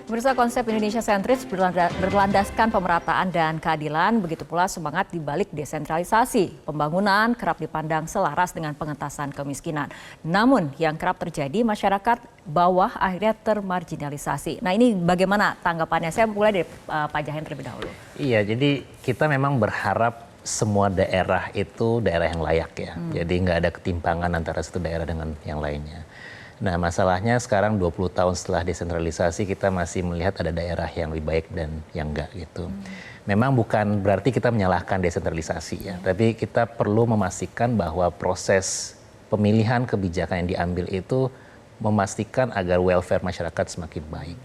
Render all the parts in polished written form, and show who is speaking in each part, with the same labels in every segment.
Speaker 1: Pemirsa, konsep Indonesia sentris berlandaskan pemerataan dan keadilan, begitu pula semangat di balik desentralisasi. Pembangunan kerap dipandang selaras dengan pengentasan kemiskinan. Namun yang kerap terjadi, masyarakat bawah akhirnya termarginalisasi. Nah, ini bagaimana tanggapannya? Saya mulai dari Pak Jahen terlebih dahulu.
Speaker 2: Iya, jadi kita memang berharap semua daerah itu daerah yang layak ya. Jadi nggak ada ketimpangan antara satu daerah dengan yang lainnya. Nah, masalahnya sekarang 20 tahun setelah desentralisasi kita masih melihat ada daerah yang lebih baik dan yang enggak gitu. Memang bukan berarti kita menyalahkan desentralisasi ya, tapi kita perlu memastikan bahwa proses pemilihan kebijakan yang diambil itu memastikan agar welfare masyarakat semakin baik.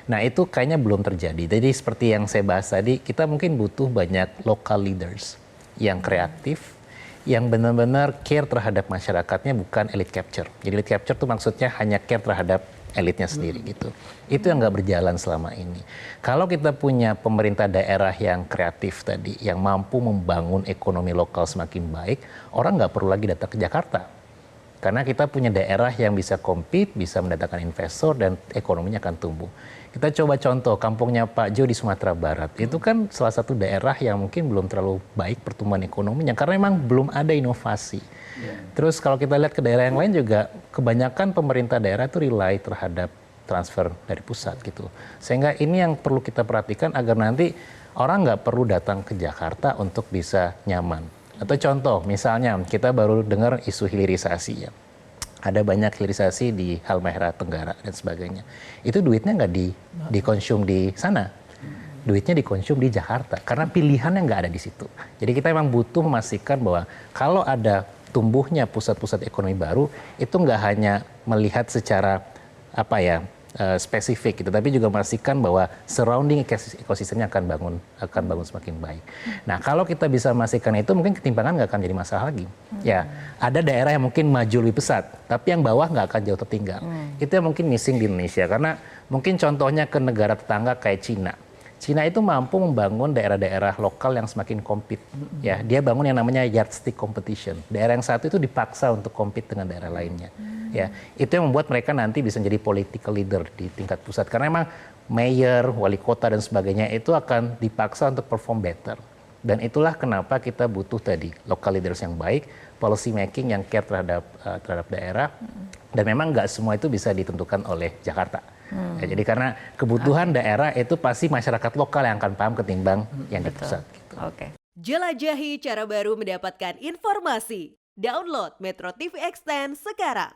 Speaker 2: Nah, itu kayaknya belum terjadi. Jadi seperti yang saya bahas tadi, kita mungkin butuh banyak local leaders yang kreatif, yang benar-benar care terhadap masyarakatnya, bukan elite capture. Jadi elite capture itu maksudnya hanya care terhadap elitnya sendiri gitu. Itu yang nggak berjalan selama ini. Kalau kita punya pemerintah daerah yang kreatif tadi, yang mampu membangun ekonomi lokal semakin baik, orang nggak perlu lagi datang ke Jakarta. Karena kita punya daerah yang bisa compete, bisa mendatangkan investor, dan ekonominya akan tumbuh. Kita coba contoh kampungnya Pak Jo di Sumatera Barat. Itu kan salah satu daerah yang mungkin belum terlalu baik pertumbuhan ekonominya karena memang belum ada inovasi. Terus kalau kita lihat ke daerah yang lain juga kebanyakan pemerintah daerah itu rely terhadap transfer dari pusat gitu. Sehingga ini yang perlu kita perhatikan agar nanti orang nggak perlu datang ke Jakarta untuk bisa nyaman. Atau contoh misalnya kita baru dengar isu hilirisasi ya. Ada banyak hilirisasi di Halmahera Tenggara dan sebagainya. Itu duitnya nggak dikonsum di sana. Duitnya dikonsum di Jakarta. Karena pilihannya nggak ada di situ. Jadi kita memang butuh memastikan bahwa kalau ada tumbuhnya pusat-pusat ekonomi baru, itu nggak hanya melihat secara spesifik gitu, tapi juga memastikan bahwa surrounding ekosistemnya akan bangun semakin baik. Nah, kalau kita bisa memastikan itu, mungkin ketimpangan nggak akan jadi masalah lagi. Ya, ada daerah yang mungkin maju lebih pesat, tapi yang bawah nggak akan jauh tertinggal. Itu yang mungkin missing di Indonesia, karena mungkin contohnya ke negara tetangga kayak Cina. Cina itu mampu membangun daerah-daerah lokal yang semakin compete. Ya, dia bangun yang namanya yardstick competition. Daerah yang satu itu dipaksa untuk compete dengan daerah lainnya. Ya, itu yang membuat mereka nanti bisa jadi political leader di tingkat pusat. Karena memang mayor, wali kota dan sebagainya itu akan dipaksa untuk perform better. Dan itulah kenapa kita butuh tadi local leaders yang baik, policy making yang care terhadap daerah. Dan memang nggak semua itu bisa ditentukan oleh Jakarta. Ya, jadi karena kebutuhan daerah itu pasti masyarakat lokal yang akan paham ketimbang yang di pusat. Gitu.
Speaker 3: Jelajahi cara baru mendapatkan informasi. Download Metro TV Extend sekarang.